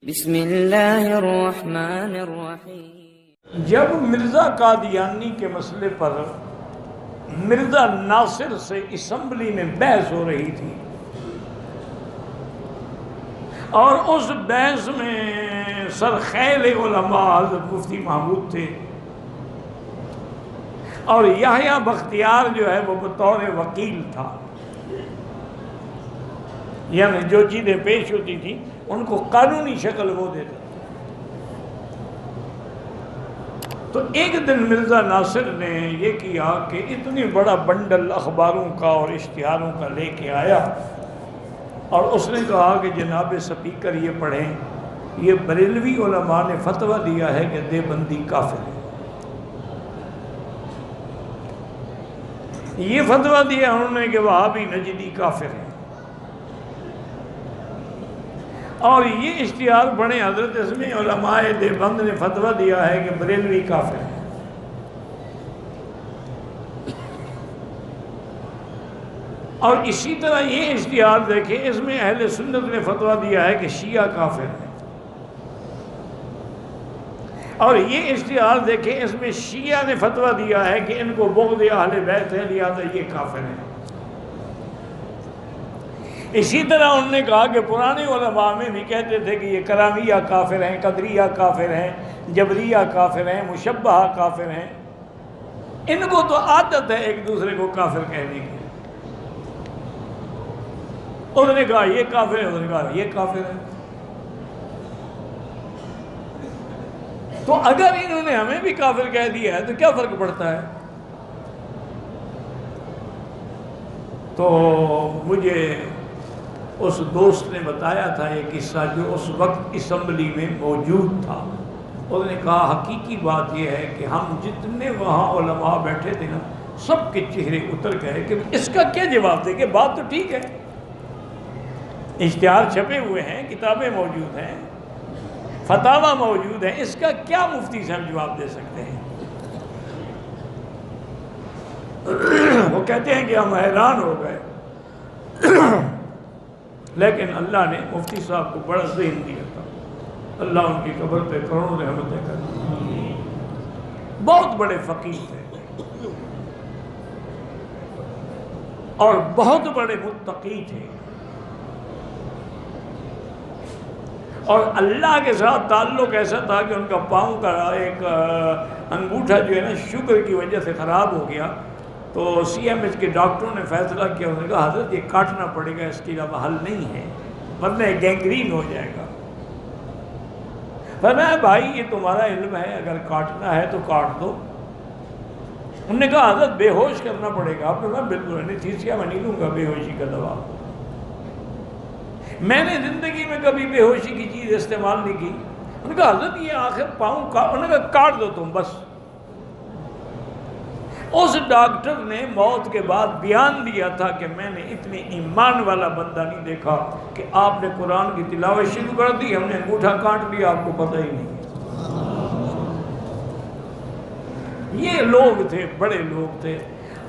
بسم اللہ الرحمن الرحیم۔ جب مرزا قادیانی کے مسئلے پر مرزا ناصر سے اسمبلی میں بحث ہو رہی تھی اور اس بحث میں سرخیل علماء حضرت مفتی محمود تھے اور یحییٰ بختیار جو ہے وہ بطور وکیل تھا، یعنی جو چیزیں پیش ہوتی تھیں ان کو قانونی شکل وہ دیتا۔ تو ایک دن مرزا ناصر نے یہ کیا کہ اتنی بڑا بنڈل اخباروں کا اور اشتہاروں کا لے کے آیا اور اس نے کہا کہ جناب سپیکر یہ پڑھیں، یہ بریلوی علماء نے فتویٰ دیا ہے کہ دیوبندی کافر ہے۔ یہ فتویٰ دیا انہوں نے کہ وہابی نجدی کافر ہے، اور یہ اشتہار پڑھیں حضرت اس میں علماء دیوبند نے فتویٰ دیا ہے کہ بریلوی کافر ہے۔ اور اسی طرح یہ اشتہار دیکھیں، اس میں اہل سنت نے فتویٰ دیا ہے کہ شیعہ کافر ہے، اور یہ اشتہار دیکھیں، اس میں شیعہ نے فتویٰ دیا ہے کہ ان کو بغض اہل بیت ہے لہذا یہ کافر ہے۔ اسی طرح انہوں نے کہا کہ پرانے علماء میں بھی کہتے تھے کہ یہ کرامیہ کافر ہیں، قدریہ کافر ہیں، جبریہ کافر ہیں، مشبہہ کافر ہیں۔ ان کو تو عادت ہے ایک دوسرے کو کافر کہنے کی۔ انہوں نے کہا یہ کافر ہے، انہوں نے کہا یہ کافر ہے۔ تو اگر انہوں نے ہمیں بھی کافر کہہ دیا ہے تو کیا فرق پڑتا ہے؟ تو مجھے اس دوست نے بتایا تھا یہ قصہ جو اس وقت اسمبلی میں موجود تھا۔ انہوں نے کہا حقیقی بات یہ ہے کہ ہم جتنے وہاں علماء بیٹھے تھے نا، سب کے چہرے اتر گئے کہ اس کا کیا جواب دے کہ بات تو ٹھیک ہے، اشتہار چھپے ہوئے ہیں، کتابیں موجود ہیں، فتاویٰ موجود ہیں، اس کا کیا مفتی صاحب جواب دے سکتے ہیں؟ وہ کہتے ہیں کہ ہم حیران ہو گئے، لیکن اللہ نے مفتی صاحب کو بڑا ذہن دیا تھا، اللہ ان کی قبر پہ کروڑوں رحمتیں کرے۔ بہت بڑے فقیہ تھے اور بہت بڑے متقی تھے، اور اللہ کے ساتھ تعلق ایسا تھا کہ ان کا پاؤں کا ایک انگوٹھا جو ہے نا شوگر کی وجہ سے خراب ہو گیا، تو سی ایم ایچ کے ڈاکٹروں نے فیصلہ کیا، انہوں نے کہا حضرت یہ کاٹنا پڑے گا، اس کے علاوہ حل نہیں ہے ورنہ گینگرین ہو جائے گا۔ فرمایا بھائی یہ تمہارا علم ہے، اگر کاٹنا ہے تو کاٹ دو۔ انہوں نے کہا حضرت بے ہوش کرنا پڑے گا۔ آپ نے کہا بالکل انیستھیسیا میں نہیں لوں گا بے ہوشی کا دوا، میں نے زندگی میں کبھی بے ہوشی کی چیز استعمال نہیں کی۔ انہوں نے کہا حضرت یہ آخر پاؤں کا، انہوں نے کہا کاٹ دو تم بس۔ اس ڈاکٹر نے موت کے بعد بیان دیا تھا کہ میں نے اتنے ایمان والا بندہ نہیں دیکھا کہ آپ نے قرآن کی تلاوت شروع کر دی، ہم نے انگوٹھا کاٹ لیا، آپ کو پتہ ہی نہیں۔ یہ لوگ تھے، بڑے لوگ تھے۔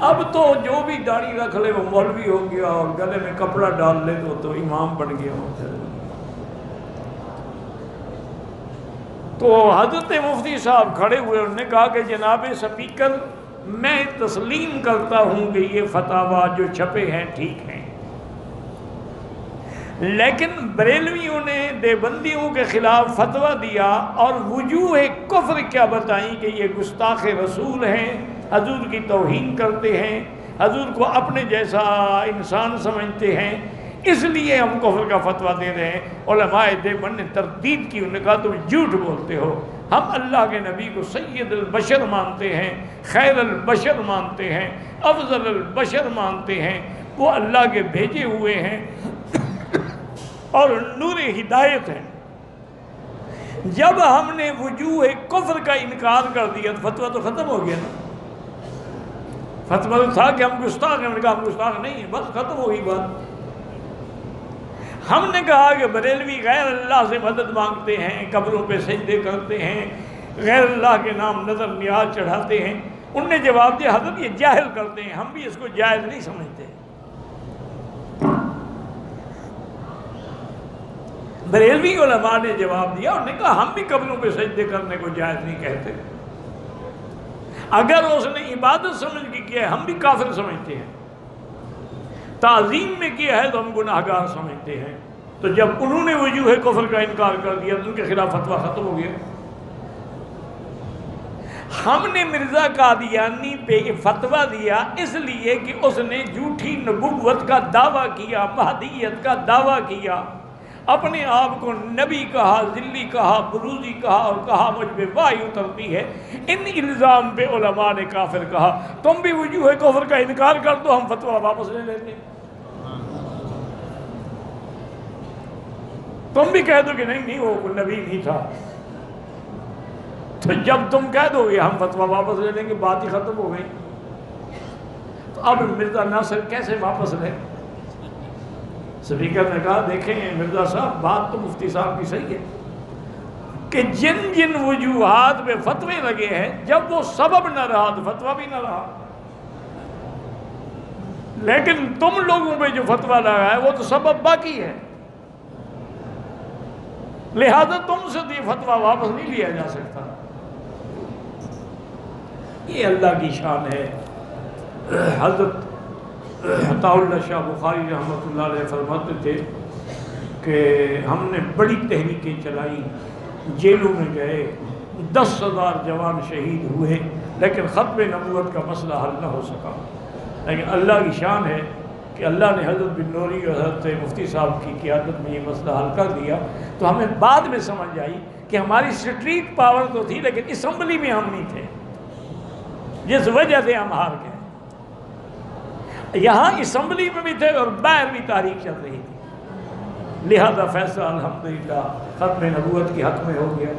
اب تو جو بھی داڑھی رکھ لے وہ مولوی ہو گیا اور گلے میں کپڑا ڈال لے تو امام بن گیا۔ تو حضرت مفتی صاحب کھڑے ہوئے، انہوں نے کہا کہ جناب سپیکر میں تسلیم کرتا ہوں کہ یہ فتاویٰ جو چھپے ہیں ٹھیک ہیں، لیکن بریلویوں نے دیوبندیوں کے خلاف فتویٰ دیا اور وجوہ کفر کیا بتائیں کہ یہ گستاخ رسول ہیں، حضور کی توہین کرتے ہیں، حضور کو اپنے جیسا انسان سمجھتے ہیں، اس لیے ہم کفر کا فتویٰ دے رہے ہیں۔ علماء دیوبند نے تردید کی، انہوں نے کہا تم جھوٹ بولتے ہو، ہم اللہ کے نبی کو سید البشر مانتے ہیں، خیر البشر مانتے ہیں، افضل البشر مانتے ہیں، وہ اللہ کے بھیجے ہوئے ہیں اور نور ہدایت ہیں۔ جب ہم نے وجوہ کفر کا انکار کر دیا تو فتویٰ تو ختم ہو گیا نا۔ فتویٰ تھا کہ ہم گستاخ ہیں، ہم نے کہا ہم گستاخ نہیں ہیں، بس ختم ہو گئی بات۔ ہم نے کہا کہ بریلوی غیر اللہ سے مدد مانگتے ہیں، قبروں پہ سجدے کرتے ہیں، غیر اللہ کے نام نظر نیاز چڑھاتے ہیں۔ انہوں نے جواب دیا حضرت یہ جاہل کرتے ہیں، ہم بھی اس کو جائز نہیں سمجھتے۔ بریلوی علماء نے جواب دیا، انہوں نے کہا ہم بھی قبروں پہ سجدے کرنے کو جائز نہیں کہتے، اگر اس نے عبادت سمجھ کے کیا ہے ہم بھی کافر سمجھتے ہیں، تعظیم میں کیا ہے تو ہم گناہگار سمجھتے ہیں۔ تو جب انہوں نے وجوہ کفر کا انکار کر دیا تو ان کے خلاف فتویٰ ختم ہو گیا۔ ہم نے مرزا قادیانی پہ فتویٰ دیا اس لیے کہ اس نے جھوٹی نبوت کا دعویٰ کیا، مہدیت کا دعویٰ کیا، اپنے آپ کو نبی کہا، ذلی کہا، بروزی کہا، اور کہا مجھ پہ وحی اترتی ہے۔ ان الزام پہ علماء نے کافر کہا۔ تم بھی وجوہ کفر کا انکار کر دو، ہم فتویٰ واپس لے لیتے ہیں۔ تم بھی کہہ دو کہ نہیں وہ نبی نہیں تھا، تو جب تم کہہ دو گے ہم فتویٰ واپس لے لیں گے، بات ہی ختم ہو گئی۔ تو اب مرزا ناصر کیسے واپس لے؟ سپیکر نے کہا دیکھیں مرزا صاحب بات تو مفتی صاحب کی صحیح ہے کہ جن جن وجوہات میں فتوے لگے ہیں جب وہ سبب نہ رہا تو فتویٰ بھی نہ رہا، لیکن تم لوگوں پہ جو فتویٰ لگا ہے وہ تو سبب باقی ہے، لہذا تم سے یہ فتویٰ واپس نہیں لیا جا سکتا۔ یہ اللہ کی شان ہے۔ حضرت عطا اللہ شاہ بخاری رحمۃ اللہ علیہ فرماتے تھے کہ ہم نے بڑی تحریکیں چلائی، جیلوں میں گئے، 10,000 جوان شہید ہوئے، لیکن ختم نبوت کا مسئلہ حل نہ ہو سکا۔ لیکن اللہ کی شان ہے کہ اللہ نے حضرت بن نوری اور حضرت مفتی صاحب کی قیادت میں یہ مسئلہ حل کر دیا۔ تو ہمیں بعد میں سمجھ آئی کہ ہماری اسٹریٹ پاور تو تھی لیکن اسمبلی میں ہم نہیں تھے، جس وجہ سے ہم ہار گئے۔ یہاں اسمبلی میں بھی تھے اور باہر بھی تحریک چل رہی تھی، لہذا فیصلہ الحمدللہ ختم نبوت کی حق میں ہو گیا۔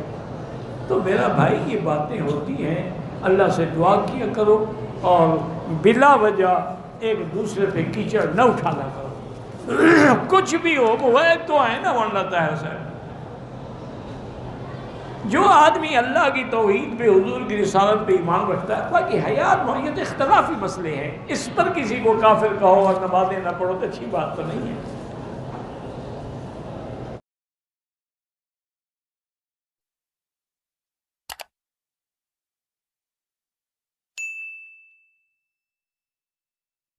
تو میرا بھائی یہ باتیں ہوتی ہیں، اللہ سے دعا کیا کرو اور بلا وجہ ایک دوسرے پہ کیچڑ نہ اٹھانا کرو۔ کچھ بھی ہو وہ ایک تو ہے نا ون لاتا ہے اسے۔ جو آدمی اللہ کی توحید پہ، حضور کی رسالت پہ ایمان رکھتا ہے، باقی حیات معیت اختلافی مسئلے ہیں، اس پر کسی کو کافر کہو اور نمازیں نہ پڑھو تو اچھی بات تو نہیں ہے۔